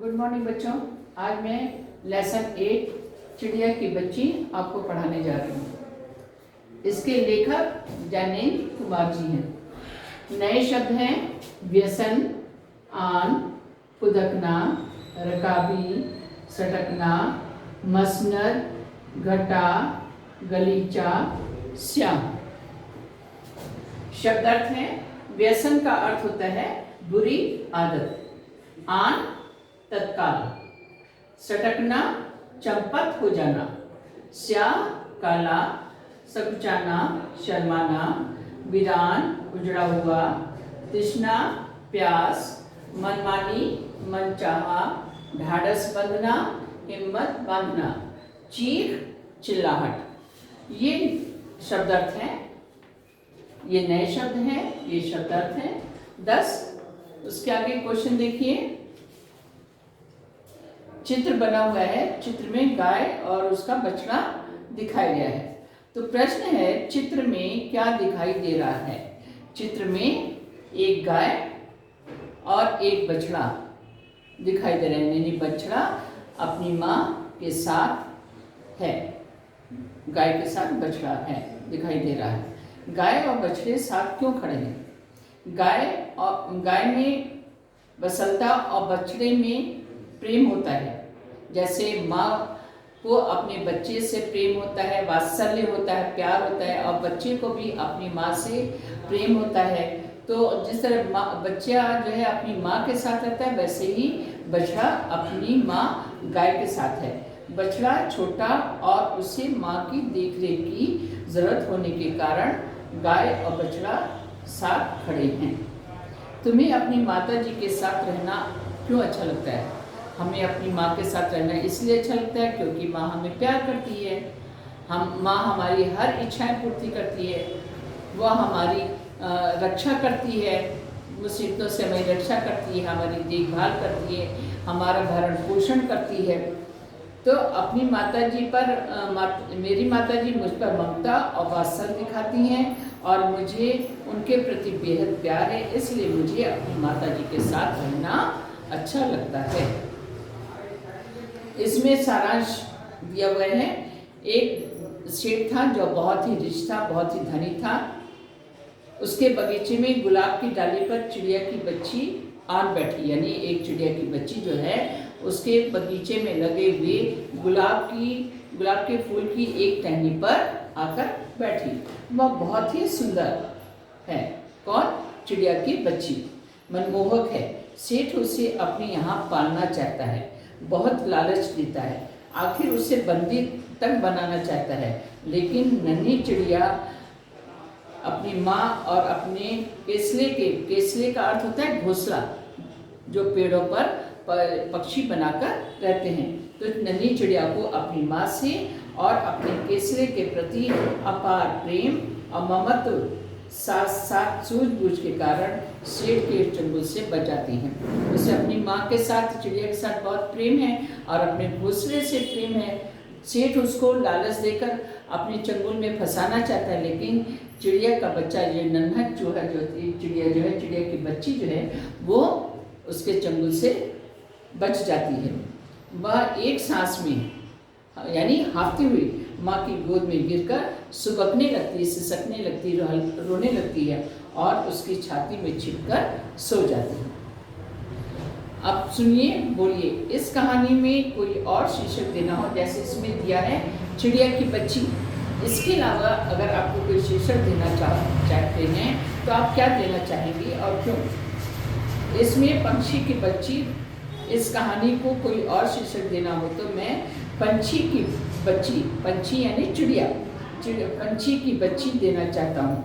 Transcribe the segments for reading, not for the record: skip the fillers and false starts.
Good morning बच्चों। आज मैं लेसन 8 चिड़िया की बच्ची आपको पढ़ाने जा रही हूँ। इसके लेखक जैनेन्द्र कुमार जी हैं। नए शब्द हैं व्यसन, आन, फुदकना, रकाबी, सटकना, मसनद, घटा, गलीचा, श्याम। शब्दार्थ है। व्यसन का अर्थ होता है बुरी आदत, आन तत्काल, सटकना चंपत हो जाना, स्याह काला, सकुचाना शर्माना, वीरान उजड़ा हुआ, तृष्णा प्यास, मनमानी मनचाहा, ढाढ़स बंधना हिम्मत बांधना, चीख चिल्लाहट। ये शब्दार्थ हैं। ये नए शब्द हैं, ये शब्दार्थ हैं 10। उसके आगे क्वेश्चन देखिए। चित्र बना हुआ है, चित्र में गाय और उसका बछड़ा दिखाया गया है। तो प्रश्न है चित्र में क्या दिखाई दे रहा है। चित्र में एक गाय और एक बछड़ा दिखाई दे रहा है, यानी बछड़ा अपनी माँ के साथ है, गाय के साथ बछड़ा है दिखाई दे रहा है। गाय और बछड़े साथ क्यों खड़े हैं? गाय में बसलता और बछड़े में प्रेम होता है। जैसे माँ को अपने बच्चे से प्रेम होता है, वात्सल्य होता है, प्यार होता है, और बच्चे को भी अपनी माँ से प्रेम होता है। तो जिस तरह बच्चा जो है अपनी माँ के साथ रहता है, वैसे ही बछड़ा अपनी माँ गाय के साथ है। बछड़ा छोटा और उसे माँ की देखरेख की जरूरत होने के कारण गाय और बछड़ा साथ खड़े हैं। तुम्हें अपनी माता जी के साथ रहना क्यों अच्छा लगता है? हमें अपनी माँ के साथ रहना इसलिए अच्छा लगता है क्योंकि माँ हमें प्यार करती है। माँ हमारी हर इच्छाएं पूर्ति करती है, वह हमारी रक्षा करती है, मुसीबतों से हमारी रक्षा करती है, हमारी देखभाल करती है, हमारा भरण पोषण करती है। तो अपनी माताजी पर मेरी माताजी मुझ पर ममता और वात्सल्य दिखाती हैं और मुझे उनके प्रति बेहद प्यार है, इसलिए मुझे अपनी माताजी के साथ रहना अच्छा लगता है। इसमें सारांश दिया हुआ है। एक सेठ था जो बहुत ही रिच था, बहुत ही धनी था। उसके बगीचे में गुलाब की डाली पर चिड़िया की बच्ची आन बैठी, यानी एक चिड़िया की बच्ची जो है उसके बगीचे में लगे हुए गुलाब के फूल की एक टहनी पर आकर बैठी। वह बहुत ही सुंदर है। कौन? चिड़िया की बच्ची मनमोहक है। सेठ उसे अपने यहाँ पालना चाहता है, बहुत लालच देता है, आखिर उसे बंदी तक बनाना चाहता है। लेकिन नन्ही चिड़िया अपनी माँ और अपने केसले का अर्थ होता है घोंसला, जो पेड़ों पर पक्षी बनाकर रहते हैं। तो नन्ही चिड़िया को अपनी माँ से और अपने केसले के प्रति अपार प्रेम और ममत्व साथ सूझबूझ के कारण सेठ के चंगुल से बचाती हैं। उसे अपनी माँ के साथ, चिड़िया के साथ बहुत प्रेम है और अपने घोंसले से प्रेम है। सेठ उसको लालच देकर अपने चंगुल में फंसाना चाहता है, लेकिन चिड़िया का बच्चा, ये नन्हक जो है, चिड़िया की बच्ची जो है, वो उसके चंगुल से बच जाती है। वह एक सांस में, यानी हाफती हुई माँ की गोद में गिरकर सुबकने लगती, सिसकने लगती, रोने लगती है और उसकी छाती में छिपकर सो जाती है। अब सुनिए, बोलिए। इस कहानी में कोई और शीर्षक देना हो, जैसे इसमें दिया है चिड़िया की बच्ची। इसके अलावा अगर आपको कोई शीर्षक देना चाहते हैं तो आप क्या देना चाहेंगे और क्यों? इसमें पंछी की बच्ची, इस कहानी को कोई और शीर्षक देना हो तो मैं पंछी की बच्ची, पंछी यानी चिड़िया, पंछी की बच्ची देना चाहता हूँ।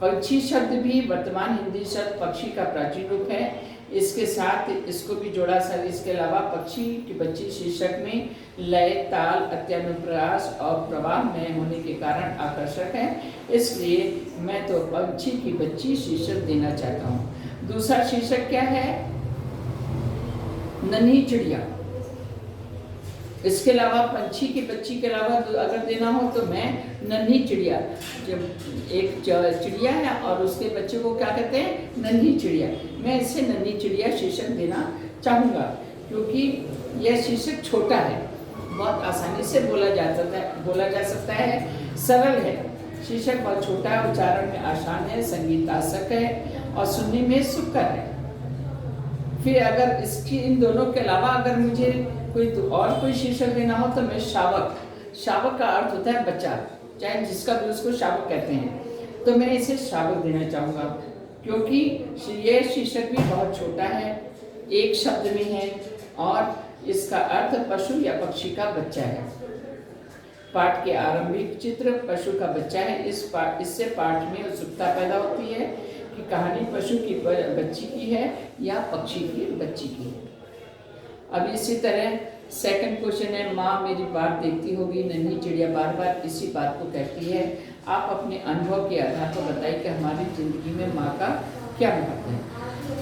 पंछी शब्द भी वर्तमान हिंदी शब्द पक्षी का प्राचीन रूप है। इसके साथ इसको भी जोड़ा सर। इसके अलावा पक्षी की बच्ची शीर्षक में लय, ताल, अत्यानुप्रास और प्रवाह में होने के कारण आकर्षक है, इसलिए मैं तो पंछी की बच्ची शीर्षक देना चाहता हूँ। दूसरा शीर्षक क्या है? नन्ही चिड़िया। इसके अलावा पंछी की बच्ची के अलावा अगर देना हो तो मैं नन्ही चिड़िया, जब एक चिड़िया है और उसके बच्चे को क्या कहते हैं? नन्ही चिड़िया। मैं इसे नन्ही चिड़िया शीर्षक देना चाहूँगा। क्योंकि यह शीर्षक छोटा है, बहुत आसानी से बोला जा सकता है, सरल है। शीर्षक बहुत छोटा है, उच्चारण में आसान है, संगीतासक है और सुनने में सुखकर है। फिर अगर इसकी इन दोनों के अलावा अगर मुझे कोई शीर्षक देना हो तो मैं शावक का अर्थ होता है बच्चा, चाहे जिसका भी उसको शावक कहते हैं, तो मैं इसे शावक देना चाहूँगा, क्योंकि यह शीर्षक भी बहुत छोटा है, एक शब्द में है और इसका अर्थ पशु या पक्षी का बच्चा है। पाठ के आरंभिक चित्र पशु का बच्चा है। इससे पाठ में उत्सुकता पैदा होती है कि कहानी पशु की बच्ची की है या पक्षी की बच्ची की है। अब इसी तरह सेकंड क्वेश्चन है, माँ मेरी बात देखती होगी। नन्ही चिड़िया बार बार इसी बात को कहती है। आप अपने अनुभव के आधार पर बताइए कि हमारी जिंदगी में माँ का क्या महत्व है।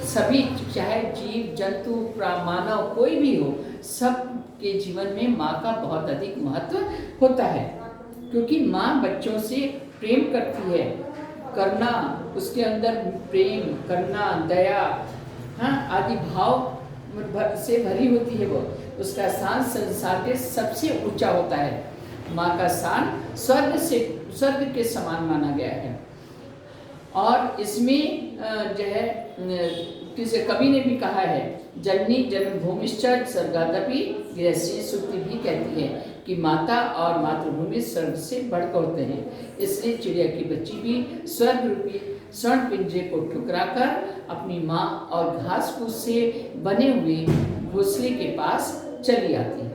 सभी, चाहे जीव जंतु मानव कोई भी हो, सब के जीवन में माँ का बहुत अधिक महत्व होता है, क्योंकि माँ बच्चों से प्रेम करती है, करना, उसके अंदर प्रेम, करना, दया, हाँ, आदि भाव से भरी होती है। वो उसका स्थान संसार के सबसे ऊंचा होता है। माँ का स्थान स्वर्ग के समान माना गया है। और इसमें जो है किसी कवि ने भी कहा है, जननी जन्मभूमिश्च स्वर्गादपि गृहस्थी सूक्ति भी कहती है कि माता और मातृभूमि स्वर्ग से बढ़कर होते हैं। इसलिए चिड़िया की बच्ची भी स्वर्ग रूपी स्वर्ण पिंजरे को ठुकराकर अपनी माँ और घास फूस से बने हुए घोंसले के पास चली आती है।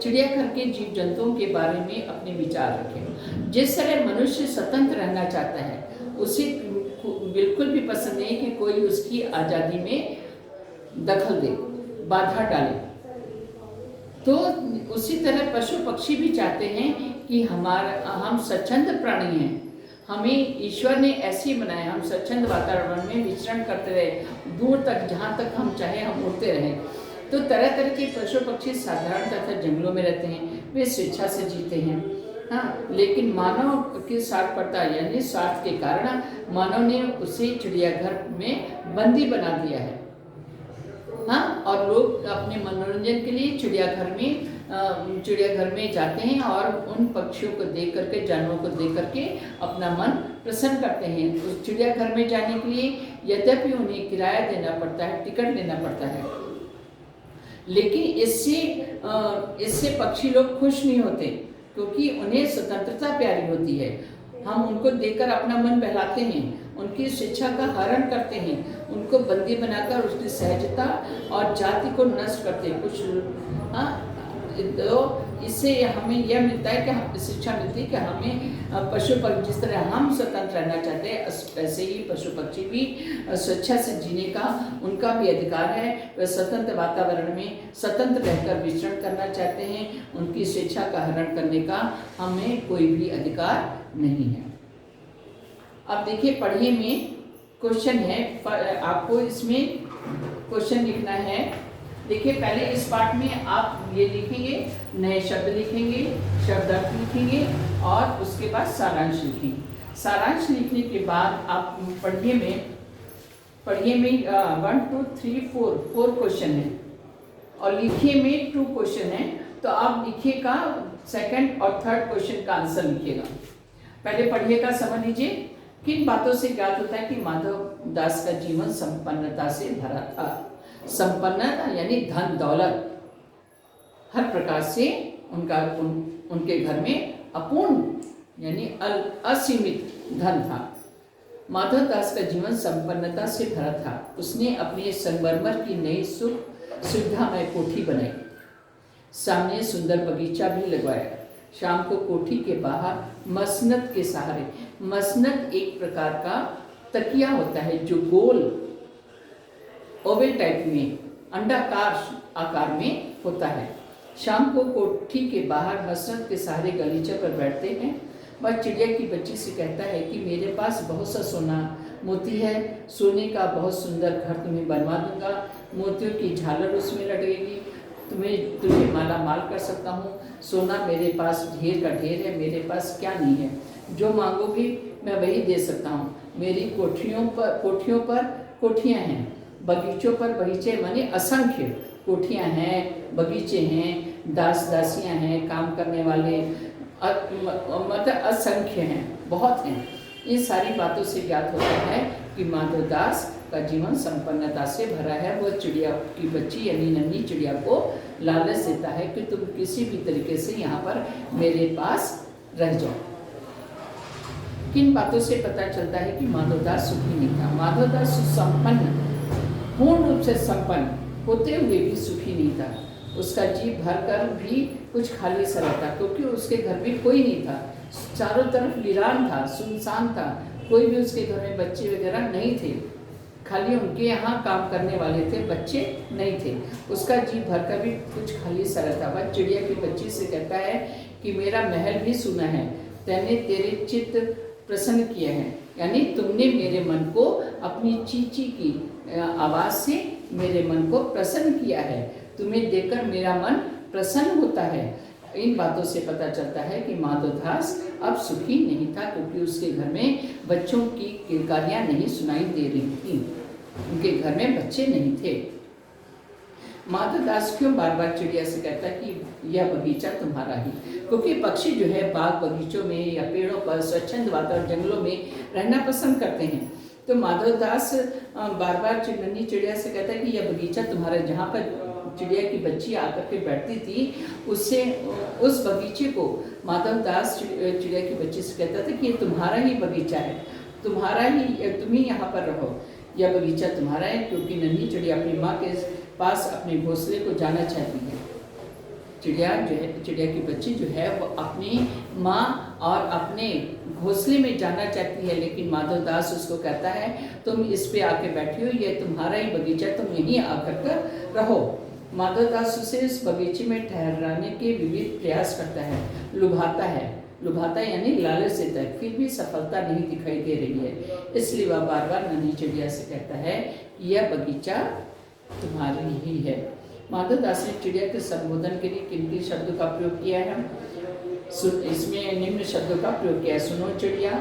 चिड़ियाघर के जीव जंतुओं के बारे में अपने विचार रखें। जिस तरह मनुष्य स्वतंत्र रहना चाहता है, उसे बिल्कुल भी पसंद नहीं कि कोई उसकी आज़ादी में दखल दे, बाधा डाले, तो उसी तरह पशु पक्षी भी चाहते हैं कि हम स्वच्छंद प्राणी हैं। हमें ईश्वर ने ऐसे बनाया, हम स्वच्छंद वातावरण में विचरण करते रहे, दूर तक जहाँ तक हम चाहे हम उड़ते रहें। तो तरह तरह के पशु पक्षी साधारणतः जंगलों में रहते हैं, वे स्वेच्छा से जीते हैं, हाँ, लेकिन मानव के स्वार्थपरता यानी स्वार्थ के कारण मानव ने उसे चिड़ियाघर में बंदी बना दिया है, हाँ, और लोग अपने मनोरंजन के लिए चिड़ियाघर में जाते हैं और उन पक्षियों को देख करके, जानवरों को देख करके अपना मन प्रसन्न करते हैं। उस चिड़ियाघर में जाने के लिए यद्यपि उन्हें किराया देना पड़ता है, टिकट लेना पड़ता है, लेकिन इससे पक्षी लोग खुश नहीं होते, क्योंकि उन्हें स्वतंत्रता प्यारी होती है। हम उनको देखकर अपना मन बहलाते हैं, उनकी स्वेच्छा का हरण करते हैं, उनको बंदी बनाकर उसकी सहजता और जाति को नष्ट करते हैं। कुछ, हाँ, तो इससे हमें यह मिलता है कि शिक्षा मिलती है कि हमें पशु पक्षी, जिस तरह हम स्वतंत्र रहना चाहते हैं, वैसे ही पशु पक्षी भी स्वेच्छा से जीने का उनका भी अधिकार है। वे स्वतंत्र वातावरण में स्वतंत्र रहकर विचरण करना चाहते हैं, उनकी स्वेच्छा का हरण करने का हमें कोई भी अधिकार नहीं है। अब देखिए, पढ़िए में क्वेश्चन है, आपको इसमें क्वेश्चन लिखना है। देखिए, पहले इस पाठ में आप ये लिखेंगे, नए शब्द लिखेंगे, शब्दार्थ लिखेंगे और उसके बाद सारांश लिखेंगे। सारांश लिखने के बाद आप पढ़िए में 1 2 3 4 क्वेश्चन है और लिखिए में 2 क्वेश्चन है। तो आप लिखिएगा सेकंड और थर्ड क्वेश्चन का आंसर लिखिएगा। पहले पढ़िएगा, समझ लीजिए किन बातों से ज्ञात होता है कि माधव दास का जीवन संपन्नता से भरा था। संपन्नता यानी धन दौलत, हर प्रकार से उनके घर में अपूर्ण यानी असीमित धन था। माधव दास का जीवन संपन्नता से भरा था। उसने अपने संगमरमर की नई सुविधामय कोठी बनाई, सामने सुंदर बगीचा भी लगवाया। शाम को कोठी के बाहर मसनद के सहारे, मसनद एक प्रकार का तकिया होता है जो गोल ओवल टाइप में अंडाकार आकार में होता है। शाम को कोठी के बाहर मसनद के सहारे गलीचे पर बैठते हैं। वह चिड़िया की बच्ची से कहता है कि मेरे पास बहुत सा सोना मोती है, सोने का बहुत सुंदर घर तुम्हें बनवा दूंगा, मोतियों की झालर उसमें लगेगी, तुम्हें माला माल कर सकता हूँ। सोना मेरे पास ढेर का ढेर है, मेरे पास क्या नहीं है, जो मांगोगी मैं वही दे सकता हूँ। मेरी कोठियों पर कोठियाँ हैं, बगीचों पर, बगीचे माने असंख्य कोठियाँ हैं, बगीचे हैं, दास दासियाँ हैं, काम करने वाले मतलब असंख्य हैं, बहुत हैं। इन सारी बातों से ज्ञात होता है कि माधवदास का जीवन संपन्नता से भरा है। वह चिड़िया की बच्ची यानी नन्ही चिड़िया को लालच देता है कि तुम किसी भी तरीके से यहाँ पर मेरे पास रह जाओ। किन बातों से पता चलता है कि माधवदास सुखी नहीं था? माधवदास सुसंपन्न, पूर्ण रूप से संपन्न होते हुए भी सुखी नहीं था। उसका जी भर कर भी कुछ खाली सा रहता, क्योंकि उसके घर में कोई नहीं था। चारों तरफ वीरान था, सुनसान था, कोई भी उसके घर में बच्चे वगैरह नहीं थे। खाली उनके यहाँ काम करने वाले थे, बच्चे नहीं थे। उसका जी भर कर भी कुछ खाली सा रहता। वह चिड़िया की बच्ची से कहता है कि मेरा महल भी सुना है, तैने तेरे चित्त प्रसन्न किए हैं, यानी तुमने मेरे मन को अपनी चींची की आवाज़ से मेरे मन को प्रसन्न किया है, तुम्हें देखकर मेरा मन प्रसन्न होता है। इन बातों से पता चलता है कि माधवदास अब सुखी नहीं था, क्योंकि उसके घर में बच्चों की किलकारियाँ नहीं सुनाई दे रही थी, उनके घर में बच्चे नहीं थे। माधवदास क्यों बार बार चिड़िया से कहता है कि यह बगीचा तुम्हारा ही? क्योंकि पक्षी जो है बाग बगीचों में या पेड़ों पर स्वच्छंद वातावरण जंगलों में रहना पसंद करते हैं। तो माधवदास बार बार नन्ही चिड़िया से कहता है कि यह बगीचा तुम्हारा, जहाँ पर चिड़िया की बच्ची आकर के बैठती थी, उससे उस बगीचे को माधवदास चिड़िया की बच्ची से कहता था कि ये तुम्हारा ही बगीचा है, तुम्हारा ही, तुम ही यहाँ पर रहो, यह बगीचा तुम्हारा है। क्योंकि नन्ही चिड़िया अपनी माँ के पास अपने घोंसले को जाना चाहती है। चिड़िया जो है, चिड़िया की बच्ची जो है वो अपनी माँ और अपने घोंसले में जाना चाहती है, लेकिन माधवदास उसको कहता है तुम इस पे आके बैठी हो, ये तुम्हारा ही बगीचा, तुम यहीं आकर कर रहो। माधवदास उसे इस बगीचे में ठहराने के विविध प्रयास करता है, लुभाता यानी लालच देता है, फिर भी सफलता नहीं दिखाई दे रही है। इसलिए वह बार बार नन्ही चिड़िया से कहता है कि यह बगीचा तुम्हारी ही है। माधवदास ने चिड़िया के संबोधन के लिए किन किन शब्दों का प्रयोग किया है? इसमें निम्न शब्दों का प्रयोग किया है। सुनो चिड़िया,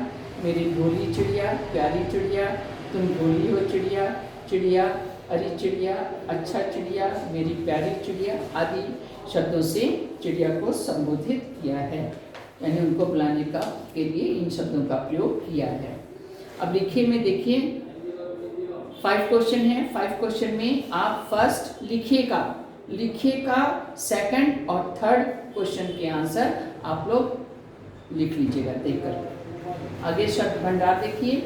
मेरी भोली चिड़िया, प्यारी चिड़िया, तुम भोली हो चिड़िया, चिड़िया, अरे चिड़िया, अच्छा चिड़िया, मेरी प्यारी चिड़िया आदि शब्दों से चिड़िया को संबोधित किया है, यानी उनको बुलाने का के लिए इन शब्दों का प्रयोग किया है। अब लिखिए में देखिए 5 क्वेश्चन है। 5 क्वेश्चन में आप फर्स्ट लिखिएगा, सेकंड और थर्ड क्वेश्चन के आंसर आप लोग लिख लीजिएगा देखकर। आगे शब्द भंडार देखिए,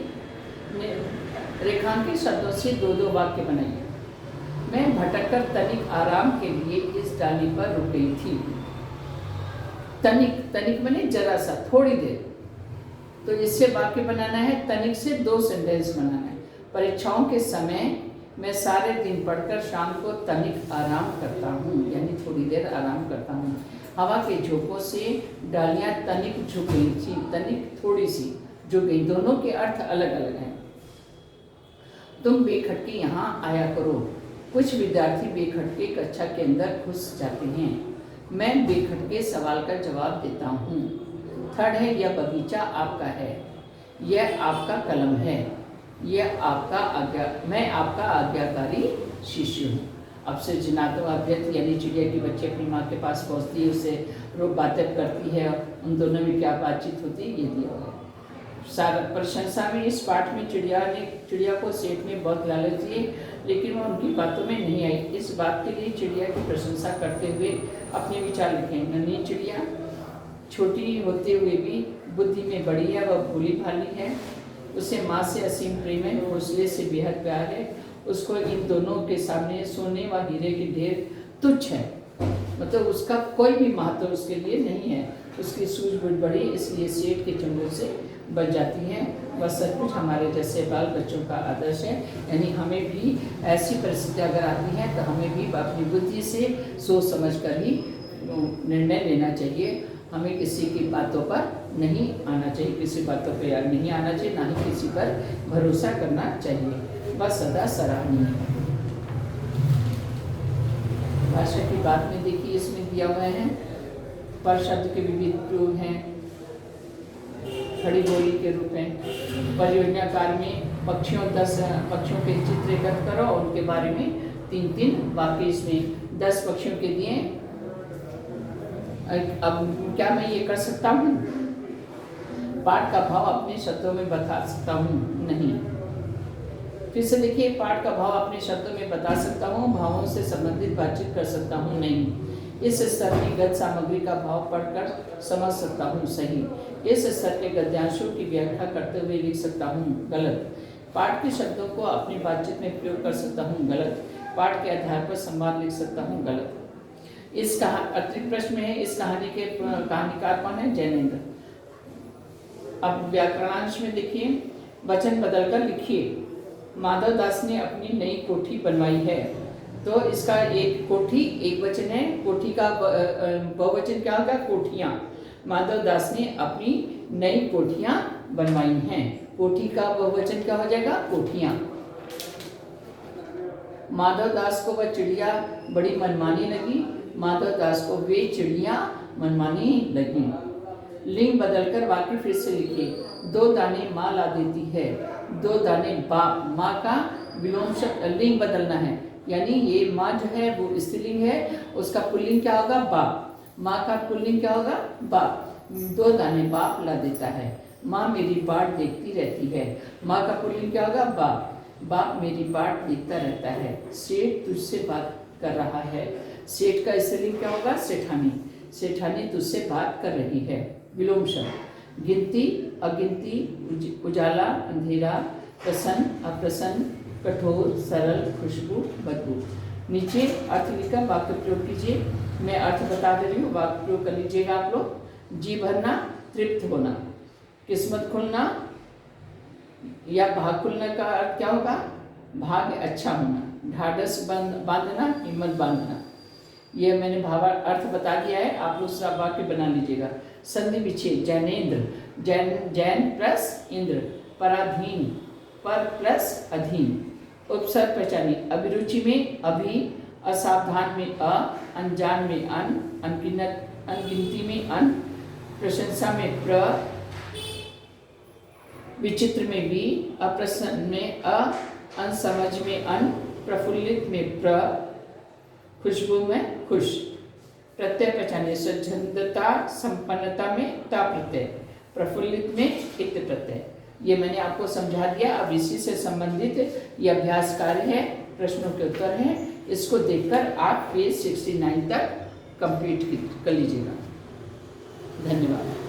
रेखांकित शब्दों से 2-2 वाक्य बनाइए। मैं भटककर तनिक आराम के लिए इस डाली पर रुक गई थी। तनिक माने जरा सा, थोड़ी देर। तो इससे वाक्य बनाना है, तनिक से 2 सेंटेंस बनाना है। परीक्षाओं के समय मैं सारे दिन पढ़कर शाम को तनिक आराम करता हूँ, यानी थोड़ी देर आराम करता हूँ। हवा के झोंकों से डालियाँ तनिक झुक गई थी, तनिक थोड़ी सी झुक गई, दोनों के अर्थ अलग अलग हैं। तुम बेखटके यहाँ आया करो। कुछ विद्यार्थी बेखटके कक्षा के अंदर घुस जाते हैं। मैं बेखटके सवाल का जवाब देता हूँ। थर्ड है, यह बगीचा आपका है, यह आपका कलम है, यह आपका मैं आपका आज्ञाकारी शिष्य हूँ। अब से जनात्मक अभ्यर्थ यानी चिड़िया की बच्ची अपनी माँ के पास पहुँचती है, उससे बातें करती है, उन दोनों में क्या बातचीत होती है ये दिया हुआ है। सारा प्रशंसा में इस पाठ में चिड़िया को सेठ ने बहुत लालच दिए, लेकिन वह उनकी बातों में नहीं आई। इस बात के लिए चिड़िया की प्रशंसा करते हुए अपने विचार लिखे। नन्ही चिड़िया छोटी होते हुए भी बुद्धि में बड़ी है, वह भोली भाली है, उसे माँ से असीम प्रेम है, घोंसले से बेहद प्यार है। उसको इन दोनों के सामने सोने व हीरे की ढेर तुच्छ है, मतलब उसका कोई भी महत्व उसके लिए नहीं है। उसकी सूझबूझ बड़ी, इसलिए सेठ के चंगुल से बच जाती है। वह सचमुच हमारे जैसे बाल बच्चों का आदर्श है, यानी हमें भी ऐसी परिस्थिति अगर आती है तो हमें भी अपनी बुद्धि से सोच समझ कर ही निर्णय लेना चाहिए। हमें किसी की बातों पर नहीं आना चाहिए, किसी बातों पर नहीं आना चाहिए, ना ही किसी पर भरोसा करना चाहिए। बस सदा सराहनीय है। भाषा की बात में देखिए, इसमें दिया हुआ है पर शब्द के विविध प्रयोग हैं, खड़ी बोली के रूप में। परियोजना कार्य में पक्षियों 10 पक्षियों के चित्र एकत्र करो और उनके बारे में 3-3 वाक्य इसमें 10 पक्षियों के दिए। अब क्या मैं ये कर सकता हूँ? पाठ का भाव अपने शब्दों में बता सकता हूँ? नहीं। फिर से देखिए, पाठ का भाव अपने शब्दों में बता सकता हूँ, भावों से संबंधित बातचीत कर सकता हूँ? नहीं। इस स्तर की गद्य सामग्री का भाव पढ़कर समझ सकता हूँ? सही। इस स्तर के गद्यांशों की व्याख्या करते हुए लिख सकता हूँ? गलत। पाठ के शब्दों को अपनी बातचीत में प्रयोग कर सकता हूँ? गलत। पाठ के आधार पर संवाद लिख सकता हूँ? गलत। इस अतिरिक्त प्रश्न में है, इस कहानी के कहानीकार कौन है? जैनेंद्र। अब व्याकरणांश में देखिए, वचन बदलकर लिखिए। माधव दास ने अपनी नई कोठी बनवाई है, तो इसका एक कोठी एक वचन है, कोठी का बहुवचन क्या होगा? कोठियाँ। माधव दास ने अपनी नई कोठियाँ बनवाई हैं, कोठी का बहुवचन क्या हो जाएगा? कोठियाँ। माधव दास को वह चिड़िया बड़ी मनमानी लगी, माधव दास को वे चिड़िया मनमानी लगी। लिंग बदलकर वाक्य फिर से लिखिए। 2 दाने माँ ला देती है, 2 दाने बाप। माँ का विलोम शब्द, लिंग बदलना है, यानी ये माँ जो है वो स्त्रीलिंग है, उसका पुल्लिंग क्या होगा? बाप। माँ का पुल्लिंग क्या होगा? बाप। 2 दाने बाप ला देता है। माँ मेरी बाट देखती रहती है, माँ का पुल्लिंग क्या होगा? बाप। बाप मेरी बाट देखता रहता है। सेठ तुझसे बात कर रहा है, सेठ का स्त्रीलिंग क्या होगा? सेठानी। सेठानी तुझसे बात कर रही है। विलोम शब्द, गिनती अगिनती, उजाला अंधेरा, प्रसन्न अप्रसन्न, कठोर सरल, खुशबू बदबू। नीचे अर्थ लिखकर वाक्य प्रयोग कीजिए। मैं अर्थ बता दे रही हूँ, वाक्य प्रयोग कर लीजिएगा आप लोग। जी भरना, तृप्त होना। किस्मत खुलना या भाग खुलने का अर्थ क्या होगा? भाग्य अच्छा होना। ढाढ़स बांधना, हिम्मत बांधना। ये मैंने भावार्थ अर्थ बता दिया है, आप लोग सब वाक्य बना लीजिएगा। संधि विच्छेद, जैनेन्द्र, जैन प्लस इंद्र, पराधीन, पर प्लस अधीन। उपसर्ग पहचानिए। अभिरुचि में अभि, असावधान में अ, अनजान में अन, अनगिनती में अन, प्रशंसा में प्र, विचित्र में वि, अप्रसन्न में अ, अनसमझ में अन, प्रफुल्लित में प्र, खुशबू में खुश। प्रत्यय पहचानिए। स्वच्छंदता संपन्नता में ता प्रत्यय, प्रफुल्लित में इत प्रत्यय। ये मैंने आपको समझा दिया। अब इसी से संबंधित ये अभ्यास कार्य है, प्रश्नों के उत्तर हैं। इसको देखकर आप पेज 69 तक कंप्लीट कर लीजिएगा। धन्यवाद।